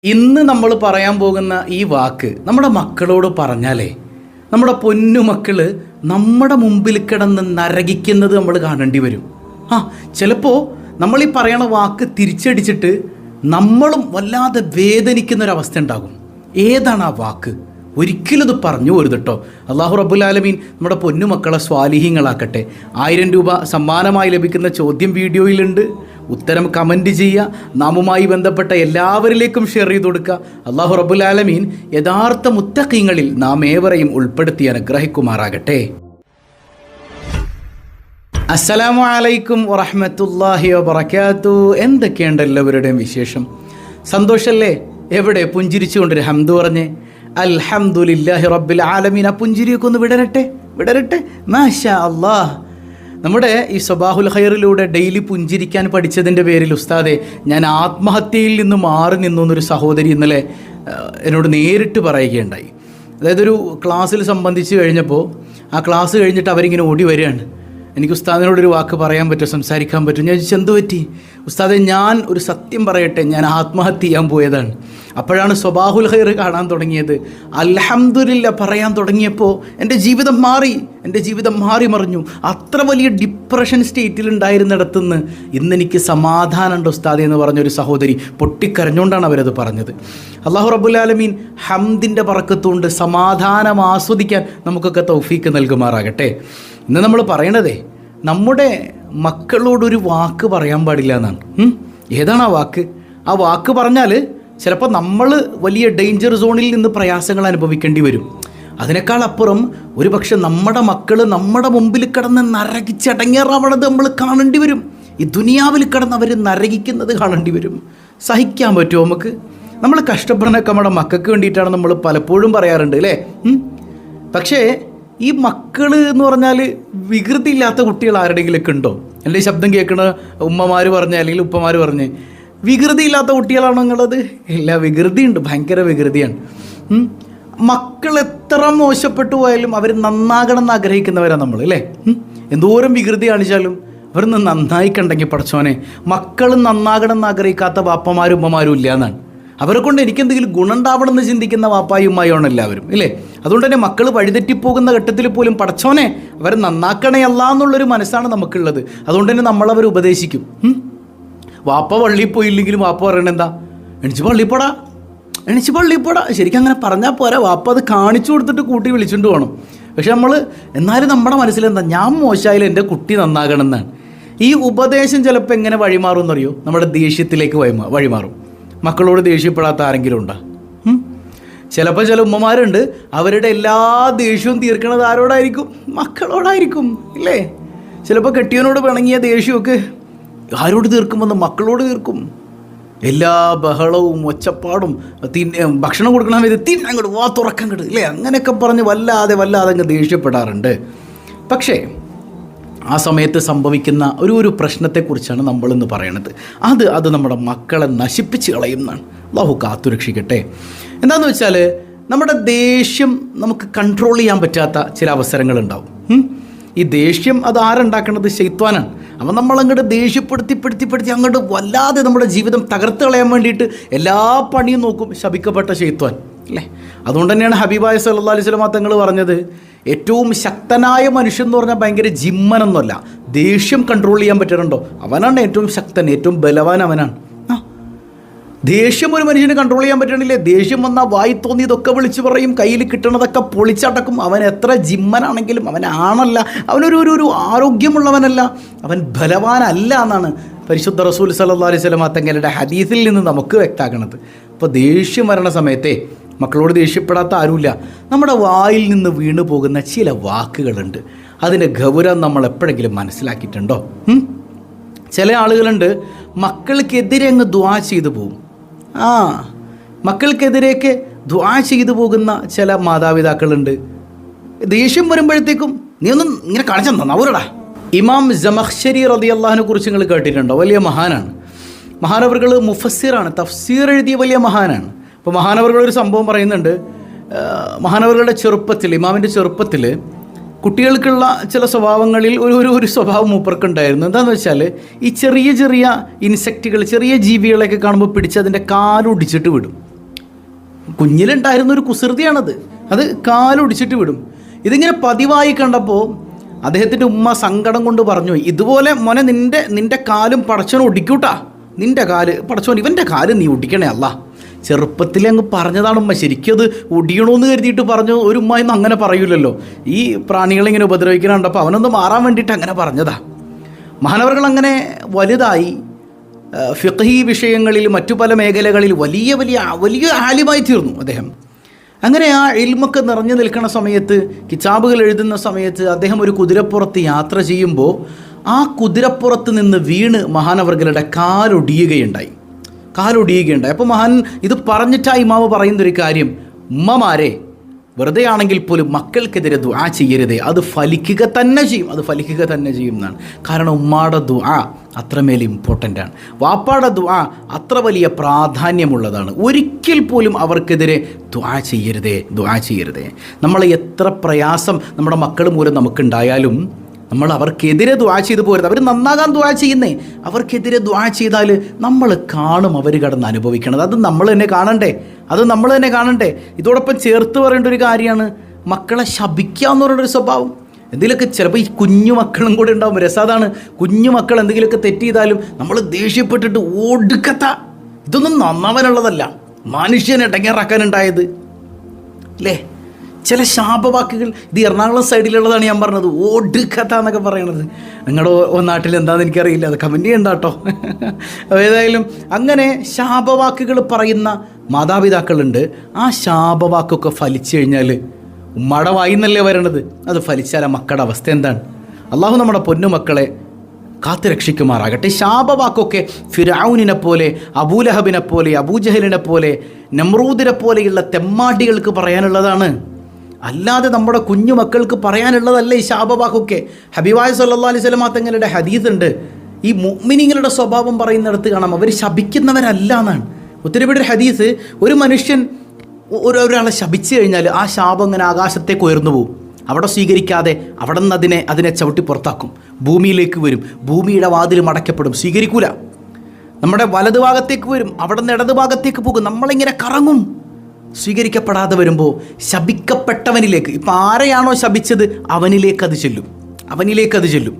ഇന്ന് നമ്മൾ പറയാൻ പോകുന്ന ഈ വാക്ക് നമ്മുടെ മക്കളോട് പറഞ്ഞാലേ നമ്മുടെ പൊന്നുമക്കള് നമ്മുടെ മുമ്പിൽ കിടന്ന് നരകിക്കുന്നത് നമ്മൾ കാണേണ്ടി വരും. ചിലപ്പോൾ നമ്മൾ ഈ പറയണ വാക്ക് തിരിച്ചടിച്ചിട്ട് നമ്മളും വല്ലാതെ വേദനിക്കുന്നൊരവസ്ഥ ഉണ്ടാകും. ഏതാണ് ആ വാക്ക്? ഒരിക്കലും ഇത് പറഞ്ഞു പോരുത് കേട്ടോ. അള്ളാഹു റബ്ബുൽ ആലമീൻ നമ്മുടെ പൊന്നുമക്കളെ സ്വാലിഹീങ്ങളാക്കട്ടെ. 1000 രൂപ സമ്മാനമായി ലഭിക്കുന്ന ചോദ്യം വീഡിയോയിലുണ്ട്. ഉത്തരം കമൻറ്റ് ചെയ്യുക. നാമുമായി ബന്ധപ്പെട്ട എല്ലാവരിലേക്കും ഷെയർ ചെയ്ത് കൊടുക്കുക. അള്ളാഹു റബ്ബുൽ ആലമീൻ യഥാർത്ഥ മുത്തഖീങ്ങളിൽ നാം ഏവരെയും ഉൾപ്പെടുത്തി അനുഗ്രഹിക്കുമാറാകട്ടെ. അസ്സലാമു അലൈക്കും വറഹ്മത്തുള്ളാഹി വബറകാതുഹു. എന്തൊക്കെയുണ്ട് എല്ലാവരുടെയും വിശേഷം? സന്തോഷല്ലേ? എവിടെ പുഞ്ചിരിച്ചുകൊണ്ടൊരു ഹംദ് പറഞ്ഞേ. അൽഹംദുലില്ലാഹി റബ്ബിൽ ആലമീൻ. ആ പുഞ്ചിരിയൊക്കെ ഒന്ന് വിടരട്ടെ. മാഷാ അല്ലാഹ്. നമ്മുടെ ഈ സ്വബാഹുൽ ഖൈറിലൂടെ ഡെയിലി പുഞ്ചിരിക്കാൻ പഠിച്ചതിൻ്റെ പേരിൽ ഉസ്താദെ ഞാൻ ആത്മഹത്യയിൽ നിന്ന് മാറി നിന്നു എന്നൊരു സഹോദരി ഇന്നലെ എന്നോട് നേരിട്ട് പറയുകയുണ്ടായി. അതായത് ഒരു ക്ലാസ്സിൽ സംബന്ധിച്ച് കഴിഞ്ഞപ്പോൾ ആ ക്ലാസ് കഴിഞ്ഞിട്ട് അവരിങ്ങനെ ഓടി വരികയാണ്. എനിക്ക് ഉസ്താദിനോടൊരു വാക്ക് പറയാൻ പറ്റുമോ, സംസാരിക്കാൻ പറ്റും? ഞാൻ ചോദിച്ചു, എന്ത് പറ്റി? ഉസ്താദെ, ഞാൻ ഒരു സത്യം പറയട്ടെ, ഞാൻ ആത്മഹത്യ ചെയ്യാൻ പോയതാണ്. അപ്പോഴാണ് സ്വബാഹുൽ ഖൈർ കാണാൻ തുടങ്ങിയത്. അൽഹംദുലില്ലാ പറയാൻ തുടങ്ങിയപ്പോൾ എൻ്റെ ജീവിതം മാറി മറിഞ്ഞു. അത്ര വലിയ ഡിപ്രഷൻ സ്റ്റേറ്റിലുണ്ടായിരുന്നിടത്തുനിന്ന് ഇന്നെനിക്ക് സമാധാനമുണ്ട് ഉസ്താദെ എന്ന് പറഞ്ഞൊരു സഹോദരി പൊട്ടിക്കരഞ്ഞുകൊണ്ടാണ് അവരത് പറഞ്ഞത്. അല്ലാഹു റബ്ബുൽ ആലമീൻ ഹംദിൻ്റെ ബറക്കത്തുകൊണ്ട് സമാധാനം ആസ്വദിക്കാൻ നമുക്കൊക്കെ തൗഫീക്ക് നൽകുമാറാകട്ടെ. ഇന്ന് നമ്മൾ പറയണതേ നമ്മുടെ മക്കളോടൊരു വാക്ക് പറയാൻ പാടില്ല എന്നാണ്. ഏതാണ് ആ വാക്ക്? ആ വാക്ക് പറഞ്ഞാൽ ചിലപ്പോൾ നമ്മൾ വലിയ ഡേഞ്ചർ സോണിൽ നിന്ന് പ്രയാസങ്ങൾ അനുഭവിക്കേണ്ടി വരും. അതിനേക്കാൾ അപ്പുറം ഒരു പക്ഷെ നമ്മുടെ മക്കൾ നമ്മുടെ മുമ്പിൽ കിടന്ന് നരകിച്ചടങ്ങേറാവണത് നമ്മൾ കാണേണ്ടി വരും. ഈ ദുനിയാവിൽ കിടന്ന് അവർ നരകിക്കുന്നത് കാണേണ്ടി വരും. സഹിക്കാൻ പറ്റുമോ നമുക്ക്? നമ്മൾ കഷ്ടപ്പെടണൊക്കെ നമ്മുടെ മക്കൾക്ക് വേണ്ടിയിട്ടാണ് നമ്മൾ പലപ്പോഴും പറയാറുണ്ട് അല്ലേ? പക്ഷേ ഈ മക്കൾ എന്ന് പറഞ്ഞാൽ വികൃതി ഇല്ലാത്ത കുട്ടികൾ ആരുടെയെങ്കിലൊക്കെ ഉണ്ടോ? എൻ്റെ ശബ്ദം കേൾക്കണ ഉമ്മമാർ പറഞ്ഞ അല്ലെങ്കിൽ ഉപ്പമാർ പറഞ്ഞ് വികൃതി ഇല്ലാത്ത കുട്ടികളാണോ നിങ്ങളത്? ഇല്ല, വികൃതിയുണ്ട്, ഭയങ്കര വികൃതിയാണ്. മക്കൾ എത്ര മോശപ്പെട്ടു പോയാലും അവർ നന്നാകണം എന്ന് ആഗ്രഹിക്കുന്നവരാണ് നമ്മൾ അല്ലേ? എന്തോരം വികൃതി കാണിച്ചാലും അവരൊന്ന് നന്നായി കണ്ടെങ്കിൽ പഠിച്ചോനെ. മക്കൾ നന്നാകണം എന്ന് ആഗ്രഹിക്കാത്ത വാപ്പമാരും ഉമ്മമാരും ഇല്ല എന്നാണ്. അവരെ കൊണ്ട് എനിക്കെന്തെങ്കിലും ഗുണം ഉണ്ടാവണം എന്ന് ചിന്തിക്കുന്ന വാപ്പായും ഉമ്മായുമാണ് എല്ലാവരും ഇല്ലേ? അതുകൊണ്ട് തന്നെ മക്കൾ വഴിതെറ്റിപ്പോകുന്ന ഘട്ടത്തിൽ പോലും പഠിച്ചോനെ അവരെ നന്നാക്കണേ അല്ല എന്നുള്ളൊരു മനസ്സാണ് നമുക്കുള്ളത്. അതുകൊണ്ട് തന്നെ നമ്മളവർ ഉപദേശിക്കും. വാപ്പ പള്ളിയിൽ പോയില്ലെങ്കിലും വാപ്പ പറയണത് എന്താ? എണിച്ച് പള്ളിയിൽ പോടാ. ശരിക്കും അങ്ങനെ പറഞ്ഞാൽ പോരാ, വാപ്പ അത് കാണിച്ചു കൊടുത്തിട്ട് കൂട്ടി വിളിച്ചുകൊണ്ട് പോകണം. പക്ഷെ നമ്മൾ എന്നാലും നമ്മുടെ മനസ്സിലെന്താ, ഞാൻ മോശമായാലും എൻ്റെ കുട്ടി നന്നാകണം എന്നാണ്. ഈ ഉപദേശം ചിലപ്പോൾ എങ്ങനെ വഴിമാറും എന്നറിയോ? നമ്മുടെ ദേഷ്യത്തിലേക്ക് വഴിമാറും. മക്കളോട് ദേഷ്യപ്പെടാത്ത ആരെങ്കിലും ഉണ്ടോ? ചിലപ്പോൾ ചില ഉമ്മമാരുണ്ട്, അവരുടെ എല്ലാ ദേഷ്യവും തീർക്കണത് ആരോടായിരിക്കും? മക്കളോടായിരിക്കും ഇല്ലേ? ചിലപ്പോൾ കെട്ടിയവനോട് പിണങ്ങിയ ദേഷ്യമൊക്കെ ആരോട് തീർക്കുമെന്ന് മക്കളോട് തീർക്കും. എല്ലാ ബഹളവും ഒച്ചപ്പാടും ഭക്ഷണം കൊടുക്കണ അങ്ങോട്ട് വാ തുറക്കങ്ങോട്ട് ഇല്ലേ? അങ്ങനെയൊക്കെ പറഞ്ഞ് വല്ലാതെ അങ്ങ് ദേഷ്യപ്പെടാറുണ്ട്. പക്ഷേ ആ സമയത്ത് സംഭവിക്കുന്ന ഒരു പ്രശ്നത്തെക്കുറിച്ചാണ് നമ്മളിന്ന് പറയണത്. അത് നമ്മുടെ മക്കളെ നശിപ്പിച്ച് കളയുന്നതാണ്. അല്ലാഹു കാത്തുരക്ഷിക്കട്ടെ. എന്താണെന്ന് വെച്ചാൽ നമ്മുടെ ദേഷ്യം നമുക്ക് കൺട്രോൾ ചെയ്യാൻ പറ്റാത്ത ചില അവസരങ്ങളുണ്ടാവും. ഈ ദേഷ്യം അത് ആരുണ്ടാക്കണത്? ശൈത്വാനാണ്. അപ്പം നമ്മളങ്ങോട്ട് ദേഷ്യപ്പെടുത്തി അങ്ങോട്ട് വല്ലാതെ നമ്മുടെ ജീവിതം തകർത്ത് കളയാൻ വേണ്ടിയിട്ട് എല്ലാ പണിയും നോക്കും ശപിക്കപ്പെട്ട ശൈത്വാൻ അല്ലേ? അതുകൊണ്ട് തന്നെയാണ് ഹബീബായ സല്ലല്ലാഹു അലൈഹി വസല്ലം തങ്ങൾ പറഞ്ഞത്, ഏറ്റവും ശക്തനായ മനുഷ്യൻ എന്ന് പറഞ്ഞാൽ ഭയങ്കര ജിമ്മനൊന്നുമല്ല, ദേഷ്യം കൺട്രോൾ ചെയ്യാൻ പറ്റുന്നുണ്ടോ അവനാണ് ഏറ്റവും ശക്തൻ, ഏറ്റവും ബലവാൻ അവനാണ്. ദേഷ്യം ഒരു മനുഷ്യന് കൺട്രോൾ ചെയ്യാൻ പറ്റണില്ലേ? ദേഷ്യം വന്നാൽ വായി തോന്നിയതൊക്കെ വിളിച്ചു പറയും, കയ്യിൽ കിട്ടണതൊക്കെ പൊളിച്ചടക്കും. അവൻ എത്ര ജിമ്മനാണെങ്കിലും അവനാണല്ല, അവനൊരു ആരോഗ്യമുള്ളവനല്ല, അവൻ ബലവാനല്ല എന്നാണ് പരിശുദ്ധ റസൂൽ സല്ലല്ലാഹു അലൈഹി വസല്ലം തങ്ങളുടെ ഹദീസിൽ നിന്ന് നമുക്ക് വ്യക്തമാക്കണത്. അപ്പോൾ ദേഷ്യം വരണ സമയത്തെ മക്കളോട് ദേഷ്യപ്പെടാത്ത ആരുമില്ല. നമ്മുടെ വായിൽ നിന്ന് വീണു പോകുന്ന ചില വാക്കുകളുണ്ട്. അതിൻ്റെ ഗൗരവം നമ്മൾ എപ്പോഴെങ്കിലും മനസ്സിലാക്കിയിട്ടുണ്ടോ? ചില ആളുകളുണ്ട് മക്കൾക്കെതിരെ അങ്ങ് ദുആ ചെയ്തു പോകും. മക്കൾക്കെതിരെയൊക്കെ ദുആ ചെയ്തു പോകുന്ന ചില മാതാപിതാക്കളുണ്ട്. ദേഷ്യം വരുമ്പോഴത്തേക്കും നീ ഒന്നും ഇങ്ങനെ കാണിച്ചാൽ നന്നാവൂരടാ. ഇമാം ജമഖ്ശരി റളിയല്ലാഹുവിനെ കുറിച്ച് നിങ്ങൾ കേട്ടിട്ടുണ്ടോ? വലിയ മഹാനാണ്. മഹാനവറുകൾ മുഫസ്സിറാണ്, തഫ്സീർ എഴുതിയ വലിയ മഹാനാണ്. അപ്പോൾ മഹാനവറുകൾ ഒരു സംഭവം പറയുന്നുണ്ട്. മഹാനവറുകളുടെ ചെറുപ്പത്തിൽ, ഇമാമിൻ്റെ ചെറുപ്പത്തിൽ കുട്ടികൾക്കുള്ള ചില സ്വഭാവങ്ങളിൽ ഒരു സ്വഭാവം മൂപ്പർക്കുണ്ടായിരുന്നു. എന്താണെന്ന് വെച്ചാൽ ഈ ചെറിയ ഇൻസെക്റ്റുകൾ, ചെറിയ ജീവികളെയൊക്കെ കാണുമ്പോൾ പിടിച്ച് അതിൻ്റെ കാലൊടിച്ചിട്ട് വിടും. കുഞ്ഞിലുണ്ടായിരുന്നൊരു കുസൃതിയാണത്. അത് കാലൊടിച്ചിട്ട് വിടും. ഇതിങ്ങനെ പതിവായി കണ്ടപ്പോൾ അദ്ദേഹത്തിൻ്റെ ഉമ്മ സങ്കടം കൊണ്ട് പറഞ്ഞു, ഇതുപോലെ മോനെ നിൻ്റെ കാലും പടച്ചവൻ ഒടിക്കൂട്ടാ, നിൻ്റെ കാല് പടച്ചവൻ ഇവൻ്റെ കാല് നീ ഒടിക്കണേ അല്ല. ചെറുപ്പത്തിൽ അങ്ങ് പറഞ്ഞതാണ് ഉമ്മ. ശരിക്കും അത് ഒടിയണമെന്ന് കരുതിയിട്ട് പറഞ്ഞു. ഒരു ഉമ്മ ഇന്ന് അങ്ങനെ പറയൂലല്ലോ. ഈ പ്രാണികളിങ്ങനെ ഉപദ്രവിക്കണം കണ്ടപ്പോൾ അവനൊന്ന് മാറാൻ വേണ്ടിയിട്ട് അങ്ങനെ പറഞ്ഞതാ. മഹാനവറുകൾ അങ്ങനെ വലുതായി ഫിഖ്ഹി വിഷയങ്ങളിൽ മറ്റു പല മേഖലകളിൽ വലിയ വലിയ വലിയ ആലിമായി തീർന്നു അദ്ദേഹം. അങ്ങനെ ആ ഇൽമൊക്കെ നിറഞ്ഞു നിൽക്കുന്ന സമയത്ത്, കിതാബുകൾ എഴുതുന്ന സമയത്ത് അദ്ദേഹം ഒരു കുതിരപ്പുറത്ത് യാത്ര ചെയ്യുമ്പോൾ ആ കുതിരപ്പുറത്ത് നിന്ന് വീണ് മഹാനവറുകളുടെ കാലൊടിയുകയുണ്ടായി. അപ്പോൾ മഹാൻ ഇത് പറഞ്ഞിട്ടാ ഇമാമ് പറയുന്നൊരു കാര്യം, ഉമ്മമാരെ വെറുതെ ആണെങ്കിൽ പോലും മക്കൾക്കെതിരെ ദുആ ചെയ്യരുതേ, അത് ഫലിക്കുക തന്നെ ചെയ്യും എന്നാണ്. കാരണം ഉമ്മാടെ ദുആ അത്രമേൽ ഇമ്പോർട്ടൻ്റ് ആണ്, വാപ്പാടെ ദുആ അത്ര വലിയ പ്രാധാന്യമുള്ളതാണ്. ഒരിക്കൽ പോലും അവർക്കെതിരെ ദുആ ചെയ്യരുതേ. നമ്മൾ എത്ര പ്രയാസം നമ്മുടെ മക്കൾ മൂലം നമുക്കുണ്ടായാലും നമ്മൾ അവർക്കെതിരെ ദുആ ചെയ്ത് പോരുത്. അവർ നന്നാകാൻ ദുആ ചെയ്യുന്നേ. അവർക്കെതിരെ ദുആ ചെയ്താൽ നമ്മൾ കാണും അവർ കടന്ന് അനുഭവിക്കണത്. അത് നമ്മൾ തന്നെ കാണണ്ടേ. ഇതോടൊപ്പം ചേർത്ത് പറയേണ്ട ഒരു കാര്യമാണ് മക്കളെ ശപിക്കുക എന്ന് പറയുന്നൊരു സ്വഭാവം. എന്തെങ്കിലുമൊക്കെ ചിലപ്പോൾ ഈ കുഞ്ഞു മക്കളും കൂടെ ഉണ്ടാവും. രസാതാണ്, കുഞ്ഞു മക്കൾ എന്തെങ്കിലുമൊക്കെ തെറ്റ് ചെയ്താലും നമ്മൾ ദേഷ്യപ്പെട്ടിട്ട് ഓടുക്കത്ത, ഇതൊന്നും നന്നാവാനുള്ളതല്ല, മനുഷ്യനെ ഇടങ്ങേറാക്കാനുണ്ടായത് അല്ലേ. ചില ശാപവാക്കുകൾ, ഇത് എറണാകുളം സൈഡിലുള്ളതാണ് ഞാൻ പറഞ്ഞത്, ഓടുക്കഥ എന്നൊക്കെ പറയണത്. നിങ്ങളുടെ നാട്ടിൽ എന്താണെന്ന് എനിക്കറിയില്ല, അത് കമൻറ്റ് ചെയ്യണ്ട കേട്ടോ. ഏതായാലും അങ്ങനെ ശാപവാക്കുകൾ പറയുന്ന മാതാപിതാക്കളുണ്ട്. ആ ശാപവാക്കൊക്കെ ഫലിച്ചു കഴിഞ്ഞാൽ ഉമ്മയുടെ വായിന്നല്ലേ വരണത്, അത് ഫലിച്ചാൽ ആ മക്കളുടെ അവസ്ഥ എന്താണ്? അള്ളാഹു നമ്മുടെ പൊന്നുമക്കളെ കാത്തു രക്ഷിക്കുമാറാകട്ടെ. ശാപവാക്കൊക്കെ ഫിർഔനിനെ പോലെ, അബൂലഹബിനെ പോലെ, അബൂജഹലിനെ പോലെ, നമ്രൂദിനെ പോലെയുള്ള തെമ്മാടികൾക്ക് പറയാനുള്ളതാണ്. അല്ലാതെ നമ്മുടെ കുഞ്ഞു മക്കൾക്ക് പറയാനുള്ളതല്ല ഈ ശാപവാക്കൊക്കെ. ഹബീബായ സല്ലല്ലാഹു അലൈഹി വസല്ലം തങ്ങളുടെ ഹദീസ് ഉണ്ട്, ഈ മുഅ്മിനീങ്ങളുടെ സ്വഭാവം പറയുന്നിടത്ത് കാണാം അവർ ശപിക്കുന്നവരല്ല എന്നാണ്. ഒത്തിരിയുടെ ഹദീസ്, ഒരു മനുഷ്യൻ ഒരാളെ ശപിച്ചു കഴിഞ്ഞാൽ ആ ശാപം ഇങ്ങനെ ആകാശത്തേക്ക് ഉയർന്നു പോകും. അവിടെ സ്വീകരിക്കാതെ അവിടെ നിന്ന് അതിനെ ചവിട്ടി പുറത്താക്കും, ഭൂമിയിലേക്ക് വരും, ഭൂമിയുടെ വാതിൽ അടയ്ക്കപ്പെടും, സ്വീകരിക്കൂല. നമ്മുടെ വലതു ഭാഗത്തേക്ക് വരും, അവിടെ നിന്ന് ഇടതു ഭാഗത്തേക്ക് പോകും, നമ്മളിങ്ങനെ കറങ്ങും. സ്വീകരിക്കപ്പെടാതെ വരുമ്പോൾ ശപിക്കപ്പെട്ടവനിലേക്ക്, ഇപ്പം ആരെയാണോ ശപിച്ചത് അവനിലേക്ക് അത് ചെല്ലും.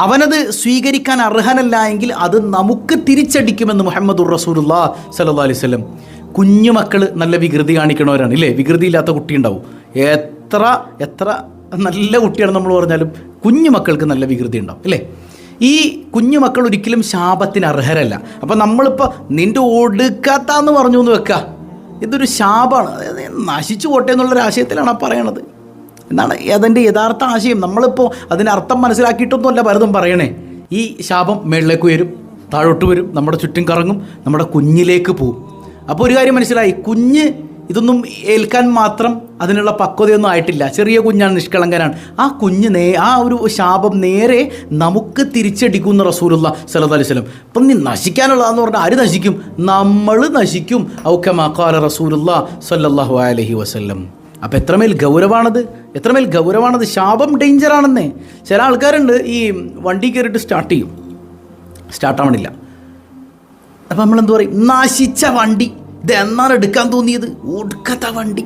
അവനത് സ്വീകരിക്കാൻ അർഹനല്ല എങ്കിൽ അത് നമുക്ക് തിരിച്ചടിക്കുമെന്ന് മുഹമ്മദുർ റസൂലുള്ളാഹി സ്വല്ലല്ലാഹു അലൈഹി വസല്ലം. കുഞ്ഞുമക്കൾ നല്ല വികൃതി കാണിക്കണവരാണ് ഇല്ലേ. വികൃതിയില്ലാത്ത കുട്ടി ഉണ്ടാവും. എത്ര നല്ല കുട്ടിയാണ് നമ്മൾ പറഞ്ഞാലും കുഞ്ഞുമക്കൾക്ക് നല്ല വികൃതി ഉണ്ടാവും അല്ലേ. ഈ കുഞ്ഞുമക്കൾ ഒരിക്കലും ശാപത്തിന് അർഹരല്ല. അപ്പം നമ്മളിപ്പോൾ നിൻ്റെ ഒടുക്കാത്താന്ന് പറഞ്ഞു എന്ന് വെക്കുക, ഇതൊരു ശാപമാണ്, നശിച്ചു പോട്ടെ എന്നുള്ളൊരു ആശയത്തിലാണ് ആ പറയണത് എന്നാണ് അതിൻ്റെ യഥാർത്ഥ ആശയം. നമ്മളിപ്പോൾ അതിൻ്റെ അർത്ഥം മനസ്സിലാക്കിയിട്ടൊന്നുമല്ല പലതും പറയണേ. ഈ ശാപം മേളിലേക്ക് വരും, താഴോട്ട് വരും, നമ്മുടെ ചുറ്റും കറങ്ങും, നമ്മുടെ കുഞ്ഞിലേക്ക് പോവും. അപ്പോൾ ഒരു കാര്യം മനസ്സിലായി, കുഞ്ഞ് ഇതൊന്നും ഏൽക്കാൻ മാത്രം അതിനുള്ള പക്വതയൊന്നും ആയിട്ടില്ല. ചെറിയ കുഞ്ഞാണ്, നിഷ്കളങ്കനാണ്. ആ കുഞ്ഞ് ആ ഒരു ശാപം നേരെ നമുക്ക് തിരിച്ചടിക്കുന്ന റസൂലുള്ളാഹി സ്വല്ലല്ലാഹു അലൈഹി വസല്ലം. അപ്പം നീ നശിക്കാനുള്ളതെന്ന് പറഞ്ഞാൽ ആര് നശിക്കും? നമ്മൾ നശിക്കും. ഔ കമാ ഖാല റസൂലുള്ളാഹി സ്വല്ലല്ലാഹു അലൈഹി വസല്ലം. അപ്പം എത്രമേൽ ഗൗരവമാണത്. ശാപം ഡേഞ്ചറാണെന്നേ. ചില ആൾക്കാരുണ്ട്, ഈ വണ്ടി കയറിയിട്ട് സ്റ്റാർട്ടാവണില്ല. അപ്പം നമ്മളെന്ത് പറയും? നശിച്ച വണ്ടി, ഇത് എന്നാണ് എടുക്കാൻ തോന്നിയത്? ഒടുക്കത്ത വണ്ടി.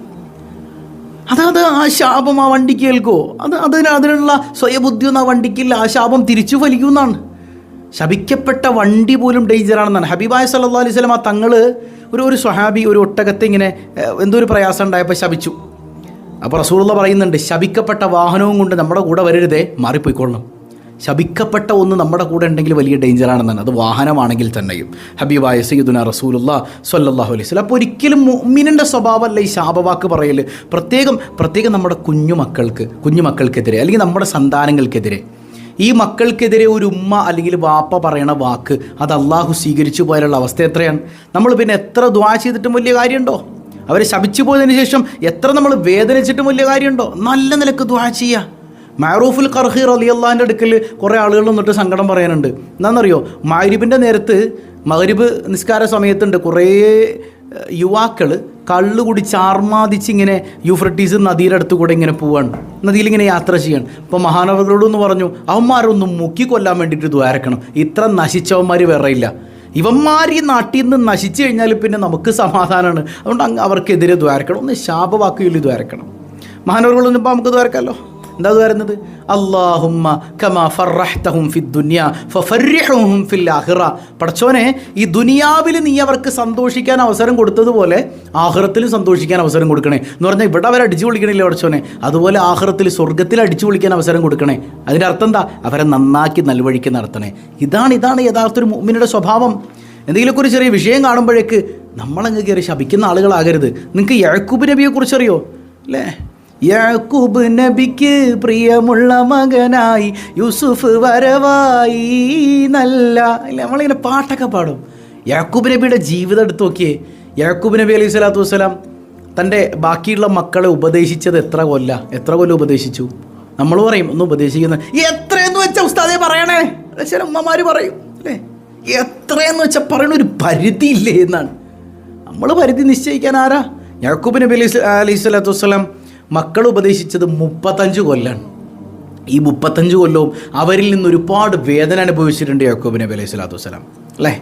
അത് ആ ശാപം ആ വണ്ടിക്ക് കേൾക്കുമോ? അതിനുള്ള സ്വയബുദ്ധിയൊന്നും ആ വണ്ടിക്കില്ല. ആ ശാപം തിരിച്ചു ഫലിക്കുമെന്നാണ്. ശപിക്കപ്പെട്ട വണ്ടി പോലും ഡേഞ്ചറാണെന്നാണ്. ഹബീബായ സല്ലല്ലാഹു അലൈഹി വസല്ലം തങ്ങൾ ഒരു സ്വഹാബി ഒരു ഒട്ടകത്തെ ഇങ്ങനെ എന്തോ ഒരു പ്രയാസം ഉണ്ടായപ്പോൾ ശപിച്ചു. അപ്പോൾ റസൂലുള്ളാഹി പറയുന്നുണ്ട്, ശപിക്കപ്പെട്ട വാഹനവും കൊണ്ട് നമ്മുടെ കൂടെ വരരുതേ, മാറിപ്പോയിക്കൊള്ളണം. ശപിക്കപ്പെട്ട ഒന്ന് നമ്മുടെ കൂടെ ഉണ്ടെങ്കിൽ വലിയ ഡേഞ്ചറാണെന്നാണ്, അത് വാഹനമാണെങ്കിൽ തന്നെയും. ഹബീബായ സയ്യിദുനാ റസൂലുള്ളാഹി സ്വല്ലല്ലാഹു അലൈഹി വസല്ലം. അപ്പോൾ ഒരിക്കലും മുഅ്മിനിൻ്റെ സ്വഭാവമല്ല ഈ ശാപവാക്ക് പറയൽ. പ്രത്യേകം നമ്മുടെ കുഞ്ഞുമക്കൾക്കെതിരെ അല്ലെങ്കിൽ നമ്മുടെ സന്താനങ്ങൾക്കെതിരെ, ഈ മക്കൾക്കെതിരെ ഒരു ഉമ്മ അല്ലെങ്കിൽ വാപ്പ പറയണ വാക്ക് അത് അള്ളാഹു സ്വീകരിച്ചു പോയാലുള്ള അവസ്ഥ എത്രയാണ്? നമ്മൾ പിന്നെ എത്ര ദുആ ചെയ്തിട്ടും വലിയ കാര്യമുണ്ടോ? അവരെ ശപിച്ചു പോയതിന് ശേഷം എത്ര നമ്മൾ വേദനിച്ചിട്ടും വലിയ കാര്യമുണ്ടോ? നല്ല നിലക്ക് ദുആ ചെയ്യുക. മഅറൂഫുൽ ഖർഹി റളിയല്ലാഹുവിൻ്റെ അടുക്കൽ കുറേ ആളുകൾ വന്നിട്ട് സങ്കടം പറയാനുണ്ട്. എന്താണെന്നറിയോ? മഗ്രിബിൻ്റെ നേരത്ത്, മഗ്രിബ് നിസ്കാര സമയത്തുണ്ട് കുറേ യുവാക്കൾ കള്ള് കുടിച്ച് ആർമാദിച്ച് ഇങ്ങനെ യൂഫ്രട്ടീസ് നദിയുടെ അടുത്ത് കൂടെ ഇങ്ങനെ പോവാണ്, നദിയിലിങ്ങനെ യാത്ര ചെയ്യാണ്. അപ്പോൾ മഹാനവറുകളോടൊന്ന് പറഞ്ഞു, അവന്മാരൊന്നും മുക്കി കൊല്ലാൻ വേണ്ടിയിട്ട് ദ്വാരക്കണം, ഇത്ര നശിച്ചവന്മാർ വേറെ ഇല്ല. ഇവന്മാർ ഈ നാട്ടിൽ നിന്ന് നശിച്ചു കഴിഞ്ഞാൽ പിന്നെ നമുക്ക് സമാധാനമാണ്. അതുകൊണ്ട് അവർക്കെതിരെ ദ്വാരക്കണം. ഒന്ന് ശാപവാക്കുകളിൽ ദ്വാരക്കണം. മഹാനവറുകളൊന്നും ഇപ്പോൾ നമുക്ക് ദ്വാരക്കാമല്ലോ. എന്താ വരുന്നത്? അല്ലാഹുമ്മ കമാ ഫറഹ്തഹും ഫിദ്ദുനിയ ഫഫർരിഹും ഫിൽ ആഖിറ. പടച്ചോനെ, ഈ ദുനിയാവിൽ നീ അവർക്ക് സന്തോഷിക്കാൻ അവസരം കൊടുത്തതുപോലെ ആഖിറത്തിലും സന്തോഷിക്കാൻ അവസരം കൊടുക്കണേ എന്ന് പറഞ്ഞാൽ ഇവിടെ അവർ അടിച്ചു പൊളിക്കണില്ലേ പടച്ചോനെ, അതുപോലെ ആഖിറത്തിൽ സ്വർഗ്ഗത്തിൽ അടിച്ചു പൊളിക്കാൻ അവസരം കൊടുക്കണേ. അതിൻ്റെ അർത്ഥം എന്താ? അവരെ നന്നാക്കി നൽവഴിക്ക് നടത്തണേ. ഇതാണ് യഥാർത്ഥ ഒരു മുഅ്മിനുടെ സ്വഭാവം. എന്തെങ്കിലുമൊക്കെ ഒരു ചെറിയ വിഷയം കാണുമ്പോഴേക്ക് നമ്മളങ്ങ് കയറി ശപിക്കുന്ന ആളുകളാകരുത്. നിങ്ങൾക്ക് യാക്കൂബ് നബിയെ കുറിച്ചറിയോ അല്ലേ? യാക്കൂബ് നബിക്ക് പ്രിയമുള്ള മകനായി യൂസുഫ് വരവായി നല്ല അല്ലേ, നമ്മളിങ്ങനെ പാട്ടൊക്കെ പാടും. യാക്കൂബ് നബിയുടെ ജീവിതം എടുത്ത് നോക്കിയേ. യാക്കൂബ് നബി അലൈഹി സ്വലാത്തു വസ്സലാം തൻ്റെ ബാക്കിയുള്ള മക്കളെ ഉപദേശിച്ചത് എത്ര കൊല്ലം ഉപദേശിച്ചു? നമ്മൾ പറയും ഒന്ന് ഉപദേശിക്കുന്നത് എത്രയെന്ന് വെച്ചാൽ ഉസ്താദെ പറയണേ, ചില ഉമ്മമാർ പറയും അല്ലേ, എത്രയെന്ന് വെച്ചാൽ പറയണ ഒരു പരിധി ഇല്ലേ എന്നാണ്. നമ്മൾ പരിധി നിശ്ചയിക്കാൻ ആരാ? യാക്കൂബ് നബി അലൈഹി സ്വലാത്തു വസ്സലാം മക്കൾ ഉപദേശിച്ചത് 35 കൊല്ലാണ്. ഈ 35 കൊല്ലവും അവരിൽ നിന്ന് ഒരുപാട് വേദന അനുഭവിച്ചിട്ടുണ്ട് യാക്കൂബ് നബി അലൈഹി സ്വലാത്തു വസ്സലാം അല്ലേ?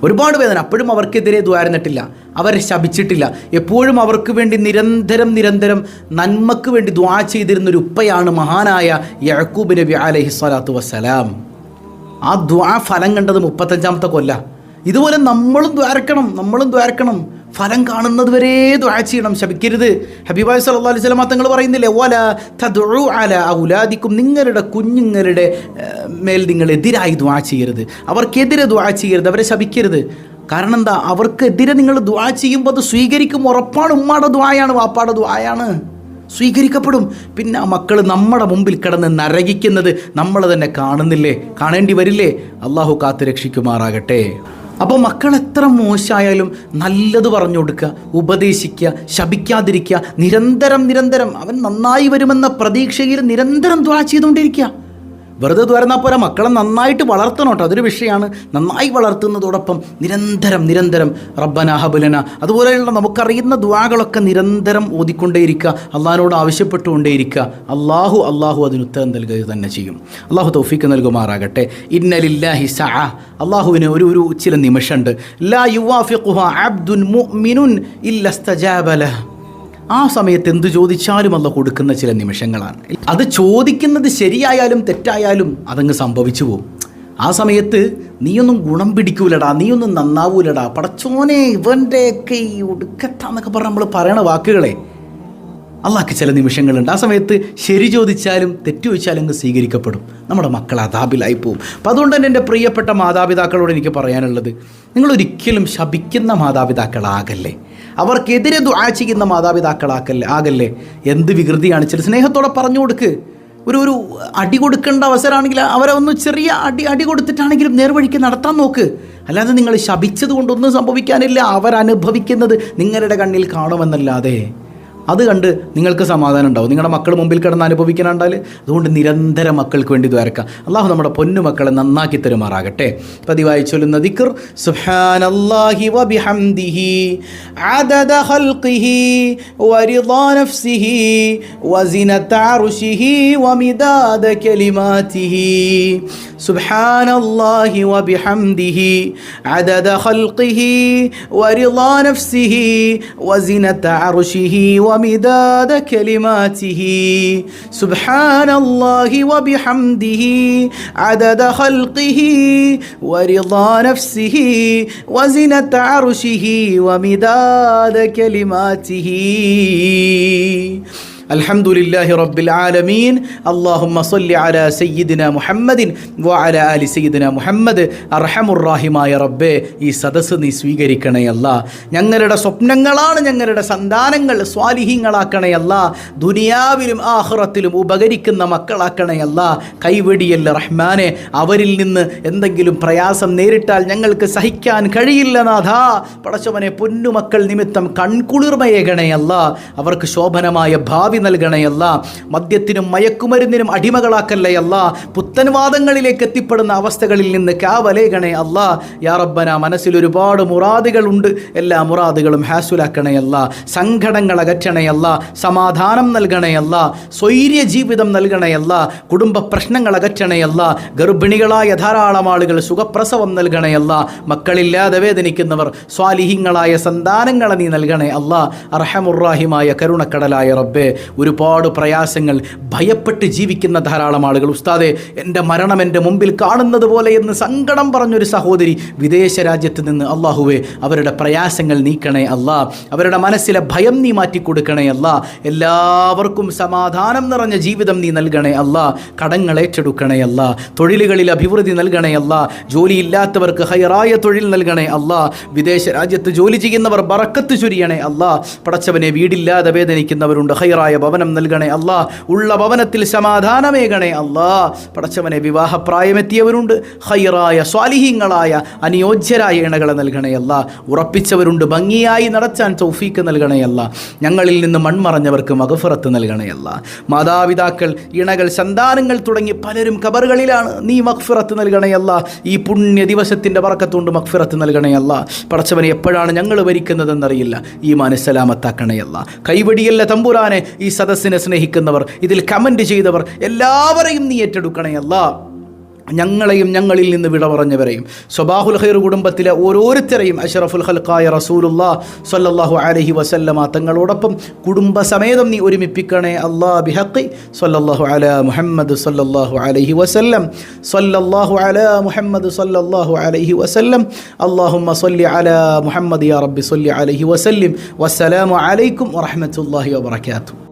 ഒരുപാട് വേദന. അപ്പോഴും അവർക്കെതിരെ ദ്വാരന്നിട്ടില്ല, അവരെ ശപിച്ചിട്ടില്ല. എപ്പോഴും അവർക്ക് വേണ്ടി നിരന്തരം നന്മക്ക് വേണ്ടി ദ്വാ ചെയ്തിരുന്നൊരു ഉപ്പയാണ് മഹാനായ യാക്കൂബ് നബി അലൈഹി സ്വലാത്തു വസ്സലാം. ആ ദ്വാ ഫലം കണ്ടത് 35ാമത്തെ കൊല്ല. ഇതുപോലെ നമ്മളും ദ്വാരക്കണം. ഫലം കാണുന്നത് വരെ ദുആ ചെയ്യണം, ശപിക്കരുത്. ഹബീബായി സല്ലല്ലാഹു അലൈഹി വസല്ലം തങ്ങൾ പറയുന്നില്ലേ, വല തദ്ഉ അലാ ഔലാദിക്കും, നിങ്ങളുടെ കുഞ്ഞുങ്ങളുടെ മേൽ നിങ്ങൾ എതിരായി ദുആ ചെയ്യരുത്, അവർക്കെതിരെ ദുആ ചെയ്യരുത്, അവരെ ശപിക്കരുത്. കാരണം എന്താ? അവർക്കെതിരെ നിങ്ങൾ ദുആ ചെയ്യുമ്പോൾ അത് സ്വീകരിക്കും, ഉറപ്പാണ്. ഉമ്മാടെ ദുആയാണ്, വാപ്പാടെ ദുആയാണ്, സ്വീകരിക്കപ്പെടും. പിന്നെ ആ മക്കൾ നമ്മുടെ മുമ്പിൽ കിടന്ന് നരകിക്കുന്നത് നമ്മൾ തന്നെ കാണേണ്ടി വരില്ലേ? അള്ളാഹു കാത്ത് രക്ഷിക്കുമാറാകട്ടെ. അപ്പോൾ മക്കൾ എത്ര മോശമായാലും നല്ലത് പറഞ്ഞു കൊടുക്കുക, ഉപദേശിക്കുക, ശപിക്കാതിരിക്കുക. നിരന്തരം അവൻ നന്നായി വരുമെന്ന പ്രതീക്ഷയിൽ നിരന്തരം ദുആ ചെയ്തുകൊണ്ടിരിക്കുക. വെറുതെ തുറന്നാൽ പോരാ, മക്കളെ നന്നായിട്ട് വളർത്തണം കേട്ടോ, അതൊരു വിഷയമാണ്. നന്നായി വളർത്തുന്നതോടൊപ്പം നിരന്തരം റബ്ബന ഹബ് ലനാ, അതുപോലെയുള്ള നമുക്കറിയുന്ന ദുആകളൊക്കെ നിരന്തരം ഓതിക്കൊണ്ടേയിരിക്കുക, അള്ളാഹിനോട് ആവശ്യപ്പെട്ടുകൊണ്ടേയിരിക്കുക. അള്ളാഹു അതിനുത്തരം നൽകുക തന്നെ ചെയ്യും. അള്ളാഹു തൗഫീക്ക് നൽകുമാറാകട്ടെ. ഇന്ന ലില്ലാഹി സഅ, അള്ളാഹുവിന് ഒരു ചില നിമിഷമുണ്ട്. ലാ യുവാഫിഖുഹാ അബ്ദുൻ മുഅ്മിനുൻ ഇല്ല ഇസ്തജാബ ലഹു. ആ സമയത്ത് എന്ത് ചോദിച്ചാലും അല്ല കൊടുക്കുന്ന ചില നിമിഷങ്ങളാണ്. അത് ചോദിക്കുന്നത് ശരിയായാലും തെറ്റായാലും അതങ്ങ് സംഭവിച്ചു പോകും. ആ സമയത്ത് നീയൊന്നും ഗുണം പിടിക്കൂലടാ, നീയൊന്നും നന്നാവൂലടാ, പടച്ചോനെ ഇവൻ്റെയൊക്കെ ഈ ഒടുക്കത്താന്നൊക്കെ പറഞ്ഞ് നമ്മൾ പറയണ വാക്കുകളെ അള്ളാഹ്ക്ക് ചില നിമിഷങ്ങളുണ്ട്. ആ സമയത്ത് ശരി ചോദിച്ചാലും തെറ്റു ചോദിച്ചാലും അങ്ങ് സ്വീകരിക്കപ്പെടും. നമ്മുടെ മക്കൾ അദാബിലായി പോവും. അപ്പം അതുകൊണ്ട് തന്നെ എൻ്റെ പ്രിയപ്പെട്ട മാതാപിതാക്കളോട് എനിക്ക് പറയാനുള്ളത്, നിങ്ങളൊരിക്കലും ശപിക്കുന്ന മാതാപിതാക്കളാകല്ലേ, അവർക്കെതിരെ ദുആ ചെയ്യുന്ന മാതാപിതാക്കളാകല്ലേ. എന്ത് വികൃതിയാണ്. ചില സ്നേഹത്തോടെ പറഞ്ഞു കൊടുക്ക്. ഒരു അടി കൊടുക്കേണ്ട അവസരമാണെങ്കിൽ അവരെ ഒന്ന് ചെറിയ അടി കൊടുത്തിട്ടാണെങ്കിലും നേർവഴിക്ക് നടത്താൻ നോക്ക്. അല്ലാതെ നിങ്ങൾ ശപിച്ചത് കൊണ്ടൊന്നും സംഭവിക്കാനില്ല. അവരനുഭവിക്കുന്നത് നിങ്ങളുടെ കണ്ണിൽ കാണുമെന്നല്ലാതെ അത് കണ്ട് നിങ്ങൾക്ക് സമാധാനം ഉണ്ടാവും. നിങ്ങളുടെ മക്കൾ മുമ്പിൽ കിടന്ന് അനുഭവിക്കാനുണ്ടാൽ. അതുകൊണ്ട് നിരന്തരം മക്കൾക്ക് വേണ്ടി ദ്വാരക്കാം. അള്ളാഹു നമ്മുടെ പൊന്നു മക്കളെ നന്നാക്കി തരുമാറാകട്ടെ. പതിവായി ചൊല്ലുന്ന ദിക്ർ സുബ്ഹാനല്ലാഹി വബിഹംദിഹി അദദ ഖൽഖിഹി വറിദാ നഫ്സിഹി വസിനത അർശിഹി വമിദാദ കലിമാതിഹി. സുബ്ഹാനല്ലാഹി വബിഹംദിഹി അദദ ഖൽഖിഹി വറിദാ നഫ്സിഹി വസിനത അർശിഹി ومداد كلماته. سبحان الله وبحمده عدد خلقه ورضا نفسه وزنة عرشه ومداد كلماته. الحمد لله رب العالمين. اللهم صل على سيدنا محمد وعلى آل سيدنا محمد. അർഹമുറാഹിമായ റബ്ബേ, ഈ സദസ്സ് നീ സ്വീകരിക്കണേ അല്ലാ. ഞങ്ങളുടെ സ്വപ്നങ്ങളാണ് ഞങ്ങളുടെ സന്താനങ്ങൾ, സ്വാലിഹീങ്ങളാക്കണേ അല്ലാ. ദുനിയാവിലും ആഖിറത്തിലും ഉപകരിക്കുന്ന മക്കളാക്കണേ അല്ലാ. കൈവെടിയല്ല റഹ്മാനെ. അവരിൽ നിന്ന് എന്തെങ്കിലും പ്രയാസം നേരിട്ടാൽ ഞങ്ങൾക്ക് സഹിക്കാൻ കഴിയില്ല നാഥാ. പടച്ചവനെ, പൊന്നുമക്കൾ നിമിത്തം കൺകുളിർമയേകണേ അല്ലാ. അവർക്ക് ശോഭനമായ ഭാവി ഭാവി നൽകണേ അല്ലാ. മദ്യത്തിനും മയക്കുമരുന്നിനും അടിമകളാക്കല്ലേ അല്ലാ. പുത്തൻവാദങ്ങളിലേക്ക് എത്തിപ്പെടുന്ന അവസ്ഥകളിൽ നിന്ന് കാവലേകണേ അല്ലാ. യാ റബ്ബന, മനസ്സിൽ ഒരുപാട് മുറാദുകളുണ്ട്, എല്ലാ മുറാദുകളും ഹാസുലാക്കണേ അല്ലാ. സങ്കടങ്ങൾ അകറ്റണേ അല്ലാ. സമാധാനം നൽകണേ അല്ലാ. സ്വൈര്യ ജീവിതം നൽകണേ അല്ലാ. കുടുംബ പ്രശ്നങ്ങൾ അകറ്റണേ അല്ലാ. ഗർഭിണികളായ ധാരാളം ആളുകൾ സുഖപ്രസവം നൽകണേ അല്ലാ. മക്കളില്ലാതെ വേദനിക്കുന്നവർ സ്വാലിഹീങ്ങളായ സന്താനങ്ങളെ നീ നൽകണേ അല്ലാ. അർഹമുറാഹിമായ കരുണക്കടലായ റബ്ബേ, ഒരുപാട് പ്രയാസങ്ങൾ ഭയപ്പെട്ട് ജീവിക്കുന്ന ധാരാളം ആളുകൾ. ഉസ്താദേ, എൻ്റെ മരണം എൻ്റെ മുമ്പിൽ കാണുന്നത് പോലെ എന്ന് സങ്കടം പറഞ്ഞൊരു സഹോദരി വിദേശ രാജ്യത്ത് നിന്ന്, അള്ളാഹുവേ അവരുടെ പ്രയാസങ്ങൾ നീക്കണേ അല്ലാ. അവരുടെ മനസ്സിലെ ഭയം നീ മാറ്റിക്കൊടുക്കണേ അല്ലാ. എല്ലാവർക്കും സമാധാനം നിറഞ്ഞ ജീവിതം നീ നൽകണേ അല്ലാ. കടങ്ങൾ ഏറ്റെടുക്കണേ അല്ലാ. തൊഴിലുകളിൽ അഭിവൃദ്ധി നൽകണേ അല്ലാ. ജോലിയില്ലാത്തവർക്ക് ഹൈറായ തൊഴിൽ നൽകണേ അല്ലാ. വിദേശ രാജ്യത്ത് ജോലി ചെയ്യുന്നവർ ബറക്കത്ത് ചൊരിയണേ അല്ലാ. പടച്ചവനെ, വീടില്ലാതെ വേദനിക്കുന്നവരുണ്ട്, ഹൈറായ ഭവനം നൽകണേ അല്ലാ. ഉള്ള ഭവനത്തിൽ സമാധാനമേകണേ അല്ലാ. പടച്ചവനെ, വിവാഹപ്രായമെത്തിയവരുണ്ട്, ഹൈറായ സ്വാലിഹീങ്ങളായ അനുയോജ്യരായ ഇണകളെ നൽകണേ അല്ലാ. ഉറപ്പിച്ചവരുണ്ട്, ഭംഗിയായി നടത്താൻ തൗഫീക്ക് നൽകണേ അല്ലാ. ഞങ്ങളിൽ നിന്ന് മൺമറഞ്ഞവർക്ക് മഗ്ഫിറത്ത് നൽകണേ അല്ലാ. മാതാപിതാക്കൾ, ഇണകൾ, സന്താനങ്ങൾ തുടങ്ങി പലരും ഖബറുകളിലാണ്. നീ മഗ്ഫിറത്ത് നൽകണേ അല്ലാ. ഈ പുണ്യ ദിവസത്തിൻ്റെ ബറക്കത്തുകൊണ്ട് മഗ്ഫിറത്ത് നൽകണേ അല്ലാ. പടച്ചവനെ, എപ്പോഴാണ് ഞങ്ങൾ ഭരിക്കുന്നതെന്നറിയില്ല, ഈമാൻ സലാമത്താക്കണേ അല്ലാ. കൈവടിയല്ല തമ്പുരാനെ, ഈ സദസ്സിനെ സ്നേഹിക്കുന്നവർ, ഇതിൽ കമൻറ്റ് ചെയ്തവർ എല്ലാവരെയും നീ ഏറ്റെടുക്കണേ അല്ലാ. ഞങ്ങളെയും ഞങ്ങളിൽ നിന്ന് വിട പറഞ്ഞവരെയും സ്വബാഹുൽ ഖൈർ കുടുംബത്തിലെ ഓരോരുത്തരെയും അഷ്റഫുൽ ഖൽഖായ റസൂലുള്ളാഹി സ്വല്ലല്ലാഹു അലൈഹി വസല്ലമ തങ്ങളോടൊപ്പം കുടുംബസമേതം നീ ഒരുമിപ്പിക്കണേ അല്ലാ. ബിഹഖി സ്വല്ലല്ലാഹു അലാ മുഹമ്മദ് സ്വല്ലല്ലാഹു അലൈഹി വസല്ലം. സ്വല്ലല്ലാഹു അലാ മുഹമ്മദ് സ്വല്ലല്ലാഹു അലൈഹി വസല്ലം. അല്ലാഹുമ്മ സ്വല്ലി അലാ മുഹമ്മദ് യാ റബ്ബി സ്വല്ലി അലൈഹി വസല്ലിം. വസ്സലാമു അലൈക്കും വറഹ്മത്തുള്ളാഹി വബറകാതുഹു.